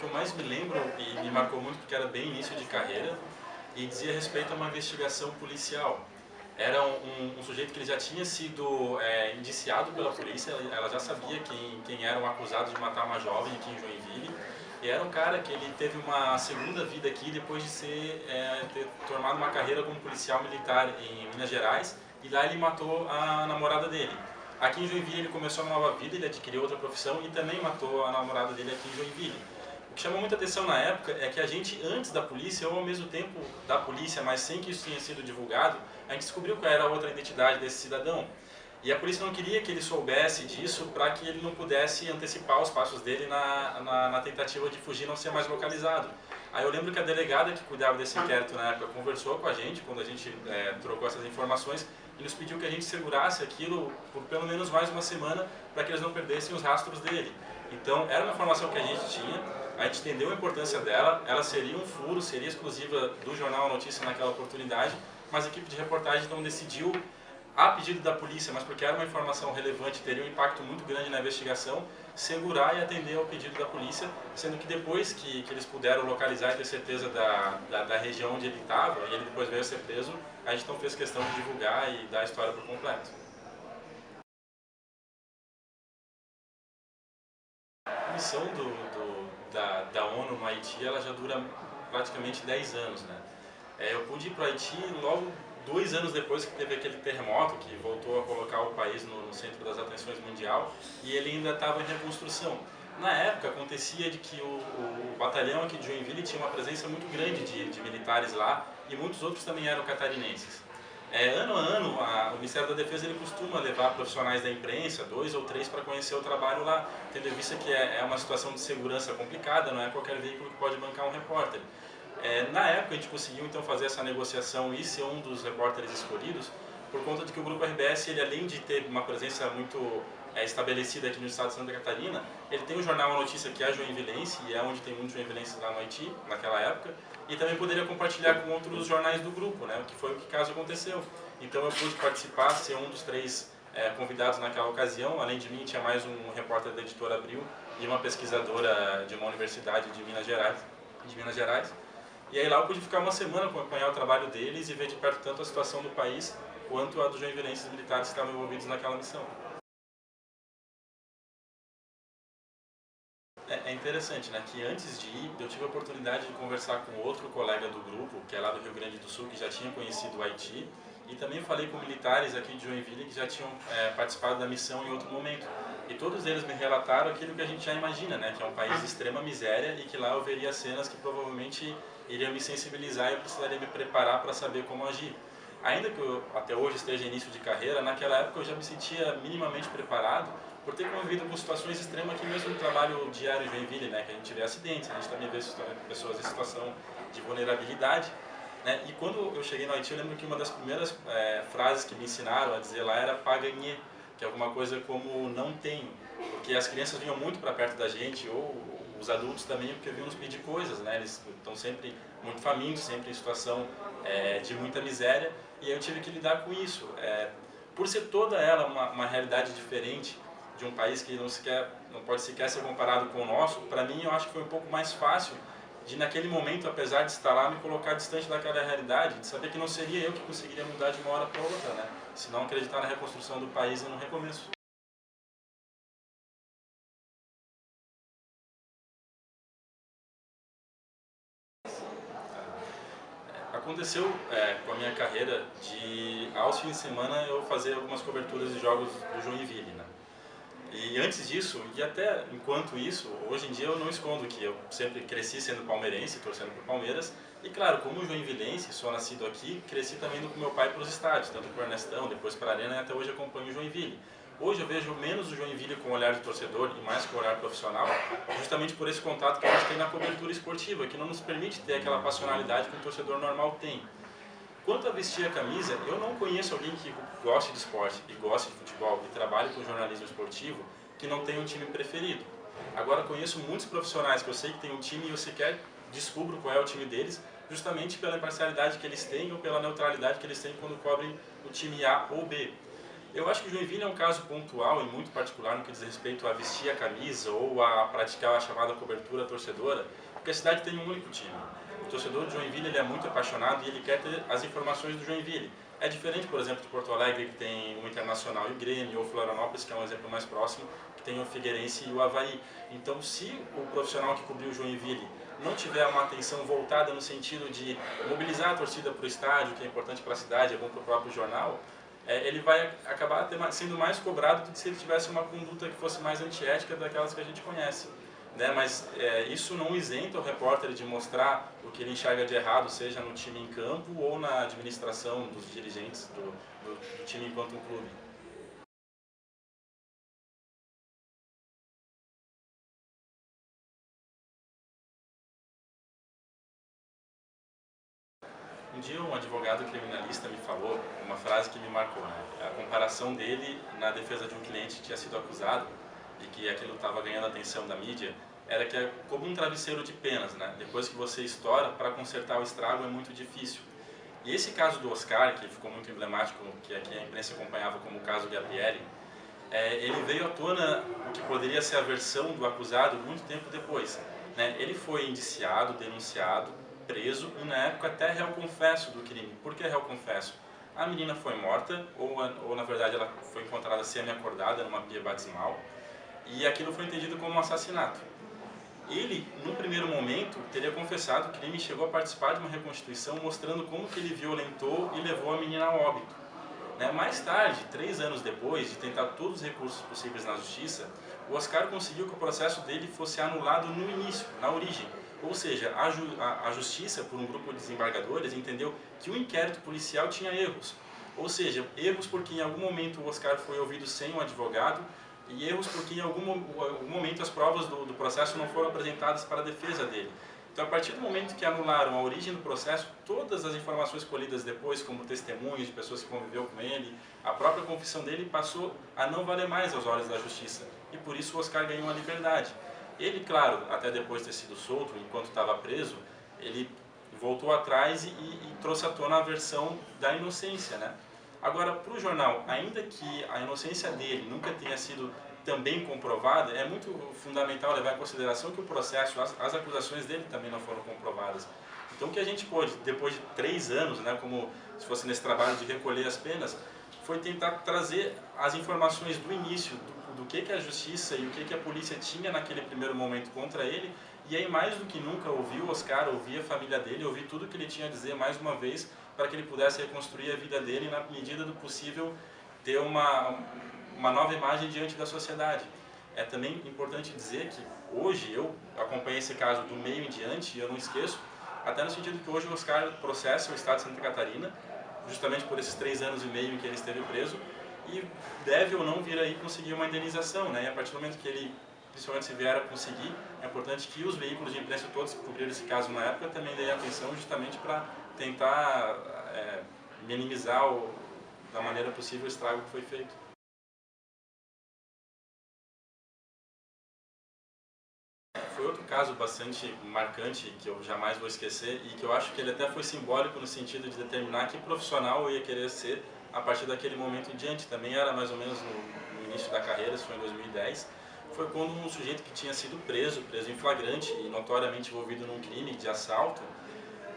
eu mais me lembro e me marcou muito porque era bem início de carreira e dizia respeito a uma investigação policial. Era um sujeito que ele já tinha sido indiciado pela polícia, ela já sabia quem eram acusados de matar uma jovem aqui em Joinville. E era um cara que ele teve uma segunda vida aqui depois de ter formado uma carreira como policial militar em Minas Gerais, e lá ele matou a namorada dele. Aqui em Joinville ele começou uma nova vida, ele adquiriu outra profissão e também matou a namorada dele aqui em Joinville. O que chamou muita atenção na época é que a gente, antes da polícia, ou ao mesmo tempo da polícia, mas sem que isso tenha sido divulgado, a gente descobriu qual era a outra identidade desse cidadão. E a polícia não queria que ele soubesse disso para que ele não pudesse antecipar os passos dele na tentativa de fugir e não ser mais localizado. Aí eu lembro que a delegada que cuidava desse inquérito na época conversou com a gente, quando a gente trocou essas informações, e nos pediu que a gente segurasse aquilo por pelo menos mais uma semana para que eles não perdessem os rastros dele. Então era uma informação que a gente tinha, a gente entendeu a importância dela, ela seria um furo, seria exclusiva do Jornal A Notícia naquela oportunidade, mas a equipe de reportagem então decidiu, a pedido da polícia, mas porque era uma informação relevante, teria um impacto muito grande na investigação, segurar e atender ao pedido da polícia, sendo que depois que eles puderam localizar e ter certeza da região onde ele estava, e ele depois veio a ser preso, a gente então fez questão de divulgar e dar a história por completo. A missão da ONU no Haiti, ela já dura praticamente 10 anos, né? Eu pude ir para o Haiti logo 2 anos depois que teve aquele terremoto que voltou a colocar o país no centro das atenções mundial, e ele ainda estava em reconstrução. Na época acontecia de que o batalhão aqui de Joinville tinha uma presença muito grande de militares lá, e muitos outros também eram catarinenses. Ano a ano, o Ministério da Defesa ele costuma levar profissionais da imprensa, 2 ou 3, para conhecer o trabalho lá, tendo em vista que é uma situação de segurança complicada, não é qualquer veículo que pode bancar um repórter. Na época a gente conseguiu então fazer essa negociação e ser um dos repórteres escolhidos, por conta de que o Grupo RBS, ele, além de ter uma presença muito estabelecida aqui no estado de Santa Catarina, ele tem um jornal A Notícia que é a Joinvilense, e é onde tem muitos joinvilenses lá no Haiti, naquela época, e também poderia compartilhar com outros jornais do grupo, né, o que foi o que caso aconteceu. Então eu pude participar, ser um dos 3 convidados naquela ocasião. Além de mim tinha mais um repórter da Editora Abril e uma pesquisadora de uma universidade de Minas Gerais. E aí lá eu pude ficar uma semana, acompanhar o trabalho deles e ver de perto tanto a situação do país quanto a dos joinvilenses militares que estavam envolvidos naquela missão. É interessante, né, que antes de ir eu tive a oportunidade de conversar com outro colega do grupo, que é lá do Rio Grande do Sul, que já tinha conhecido o Haiti, e também falei com militares aqui de Joinville que já tinham participado da missão em outro momento. E todos eles me relataram aquilo que a gente já imagina, né, que é um país de extrema miséria e que lá eu veria cenas que provavelmente iriam me sensibilizar e eu precisaria me preparar para saber como agir. Ainda que eu até hoje esteja em início de carreira, naquela época eu já me sentia minimamente preparado por ter convivido com situações extremas aqui mesmo no trabalho diário em Joinville, né, que a gente vê acidentes, a gente também vê pessoas em situação de vulnerabilidade, né, e quando eu cheguei no Haiti eu lembro que uma das primeiras frases que me ensinaram a dizer lá era "pas gagner", que é alguma coisa como "não tenho", porque as crianças vinham muito para perto da gente, ou os adultos também, porque vinham nos pedir coisas, né, eles estão sempre muito famintos, sempre em situação de muita miséria, e eu tive que lidar com isso. Por ser toda ela uma realidade diferente, de um país que não pode sequer ser comparado com o nosso, para mim eu acho que foi um pouco mais fácil de naquele momento, apesar de estar lá, me colocar distante daquela realidade, de saber que não seria eu que conseguiria mudar de uma hora para outra, né? Se não acreditar na reconstrução do país e no recomeço. Aconteceu com a minha carreira de, aos fins de semana, eu fazer algumas coberturas de jogos do Joinville, né? E antes disso, e até enquanto isso, hoje em dia eu não escondo que eu sempre cresci sendo palmeirense, torcendo por Palmeiras. E claro, como joinvilense, sou nascido aqui, cresci também indo com meu pai para os estádios, tanto para o Ernestão, depois para a Arena, e até hoje acompanho o Joinville. Hoje eu vejo menos o Joinville com o olhar de torcedor e mais com o olhar profissional, justamente por esse contato que a gente tem na cobertura esportiva, que não nos permite ter aquela passionalidade que um torcedor normal tem. Quanto a vestir a camisa, eu não conheço alguém que goste de esporte e goste de futebol e trabalhe com jornalismo esportivo que não tenha um time preferido. Agora, conheço muitos profissionais que eu sei que tem um time e eu sequer descubro qual é o time deles, justamente pela imparcialidade que eles têm ou pela neutralidade que eles têm quando cobrem o time A ou B. Eu acho que Joinville é um caso pontual e muito particular no que diz respeito a vestir a camisa ou a praticar a chamada cobertura torcedora, porque a cidade tem um único time. O torcedor de Joinville ele é muito apaixonado e ele quer ter as informações do Joinville. É diferente, por exemplo, de Porto Alegre, que tem o Internacional e o Grêmio, ou Florianópolis, que é um exemplo mais próximo, que tem o Figueirense e o Avaí. Então, se o profissional que cobriu o Joinville não tiver uma atenção voltada no sentido de mobilizar a torcida para o estádio, que é importante para a cidade, é bom para o próprio jornal, ele vai acabar sendo mais cobrado do que se ele tivesse uma conduta que fosse mais antiética daquelas que a gente conhece. Né? Mas isso não isenta o repórter de mostrar o que ele enxerga de errado, seja no time em campo ou na administração dos dirigentes do time enquanto um clube. Um dia um advogado criminalista me falou uma frase que me marcou, né? A comparação dele na defesa de um cliente que tinha sido acusado e que aquilo estava ganhando atenção da mídia, era que é como um travesseiro de penas, né? Depois que você estoura, para consertar o estrago é muito difícil. E esse caso do Oscar, que ficou muito emblemático, que aqui a imprensa acompanhava como o caso Gabriele, ele veio à tona o que poderia ser a versão do acusado muito tempo depois. Né? Ele foi indiciado, denunciado, preso e na época até réu confesso do crime. Por que réu confesso? A menina foi morta, ou na verdade ela foi encontrada semi-acordada numa pia batismal, e aquilo foi entendido como um assassinato. Ele, no primeiro momento, teria confessado o crime e chegou a participar de uma reconstituição mostrando como que ele violentou e levou a menina ao óbito. Mais tarde, 3 anos depois de tentar todos os recursos possíveis na justiça, o Oscar conseguiu que o processo dele fosse anulado no início, na origem. Ou seja, a justiça, por um grupo de desembargadores, entendeu que o inquérito policial tinha erros. Ou seja, erros porque em algum momento o Oscar foi ouvido sem um advogado, e erros porque em algum momento as provas do processo não foram apresentadas para a defesa dele. Então, a partir do momento que anularam a origem do processo, todas as informações colhidas depois, como testemunhos de pessoas que conviveu com ele, a própria confissão dele passou a não valer mais aos olhos da justiça. E por isso o Oscar ganhou a liberdade. Ele, claro, até depois de ter sido solto, enquanto estava preso, ele voltou atrás e trouxe à tona a versão da inocência, né? Agora, para o jornal, ainda que a inocência dele nunca tenha sido também comprovada, é muito fundamental levar em consideração que o processo, as acusações dele também não foram comprovadas. Então, o que a gente pôde, depois de 3 anos, né, como se fosse nesse trabalho de recolher as penas, foi tentar trazer as informações do início, do que a justiça e o que a polícia tinha naquele primeiro momento contra ele, e aí mais do que nunca ouvir o Oscar, ouvir a família dele, ouvir tudo que ele tinha a dizer mais uma vez, para que ele pudesse reconstruir a vida dele e, na medida do possível, ter uma nova imagem diante da sociedade. É também importante dizer que hoje eu acompanhei esse caso do meio em diante e eu não esqueço, até no sentido que hoje o Oscar processa o Estado de Santa Catarina, justamente por esses 3 anos e meio em que ele esteve preso, e deve ou não vir aí conseguir uma indenização, né? E a partir do momento que ele, principalmente se vier a conseguir, é importante que os veículos de imprensa todos que cobriram esse caso na época também deem atenção justamente para tentar minimizar da maneira possível o estrago que foi feito. Foi outro caso bastante marcante que eu jamais vou esquecer e que eu acho que ele até foi simbólico no sentido de determinar que profissional eu ia querer ser a partir daquele momento em diante. Também era mais ou menos no início da carreira, isso foi em 2010. Foi quando um sujeito que tinha sido preso em flagrante e notoriamente envolvido num crime de assalto,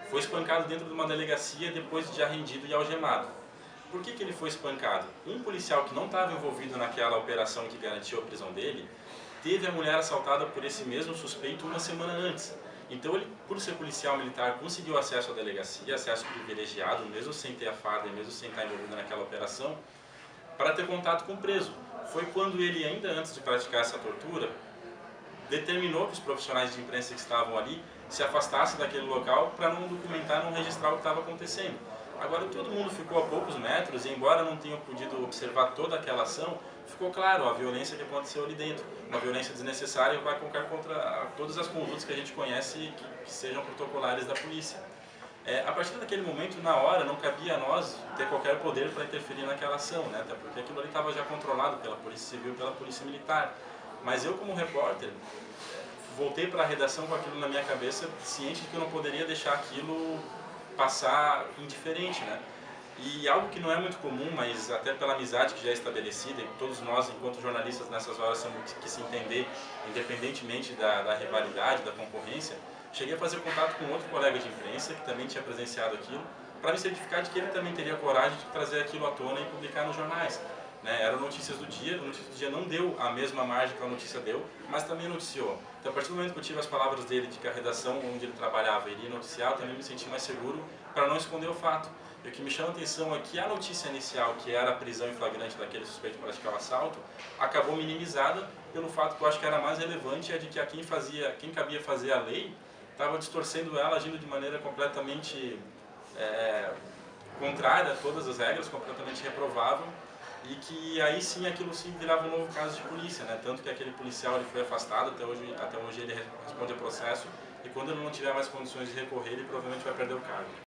foi espancado dentro de uma delegacia depois de já rendido e algemado. Por que ele foi espancado? Um policial que não estava envolvido naquela operação que garantiu a prisão dele, teve a mulher assaltada por esse mesmo suspeito uma semana antes. Então ele, por ser policial militar, conseguiu acesso à delegacia, acesso privilegiado, mesmo sem ter a farda e mesmo sem estar envolvido naquela operação, para ter contato com o preso. Foi quando ele, ainda antes de praticar essa tortura, determinou que os profissionais de imprensa que estavam ali se afastassem daquele local para não documentar, não registrar o que estava acontecendo. Agora todo mundo ficou a poucos metros e, embora não tenham podido observar toda aquela ação, ficou claro a violência que aconteceu ali dentro. Uma violência desnecessária e vai colocar contra todas as condutas que a gente conhece que sejam protocolares da polícia. A partir daquele momento, na hora, não cabia a nós ter qualquer poder para interferir naquela ação, né? Até porque aquilo ali estava já controlado pela Polícia Civil e pela Polícia Militar. Mas eu, como repórter, voltei para a redação com aquilo na minha cabeça, ciente de que eu não poderia deixar aquilo passar indiferente, né? E algo que não é muito comum, mas até pela amizade que já é estabelecida, e todos nós, enquanto jornalistas, nessas horas temos que se entender, independentemente da rivalidade, da concorrência, cheguei a fazer contato com outro colega de imprensa, que também tinha presenciado aquilo, para me certificar de que ele também teria coragem de trazer aquilo à tona e publicar nos jornais. Né? Eram notícias do dia, a notícia do dia não deu a mesma margem que a notícia deu, mas também noticiou. Então, a partir do momento que eu tive as palavras dele de que a redação onde ele trabalhava iria noticiar, eu também me senti mais seguro para não esconder o fato. E o que me chama a atenção é que a notícia inicial, que era a prisão em flagrante daquele suspeito de praticar o assalto, acabou minimizada pelo fato que eu acho que era mais relevante, é de que quem cabia fazer a lei estava distorcendo ela, agindo de maneira completamente contrária a todas as regras, completamente reprovável, e que aí sim aquilo sim virava um novo caso de polícia, né? Tanto que aquele policial ele foi afastado, até hoje ele responde a processo, e quando ele não tiver mais condições de recorrer, ele provavelmente vai perder o cargo.